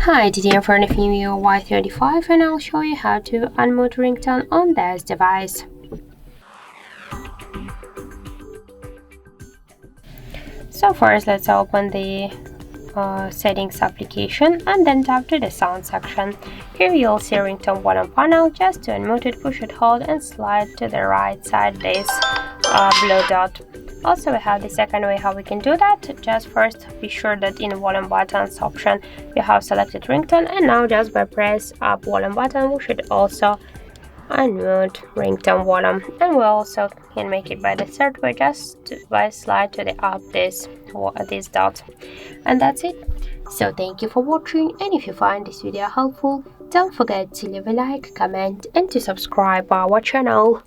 Hi, today I'm in front of Vivo Y35 and I'll show you how to unmute ringtone on this device. So first let's open the settings application and then tap to the sound section. Here you'll see ringtone button panel. Just to unmute it, push it, hold and slide to the right side this blue dot. Also we have the second way how we can do that. Just first be sure that in volume buttons option you have selected ringtone, and now just by press up volume button we should also unmute ringtone volume, and we also can make it by the third way, just by slide to the up this dot, and that's it. So thank you for watching, and if you find this video helpful, don't forget to leave a like, comment and to subscribe our channel.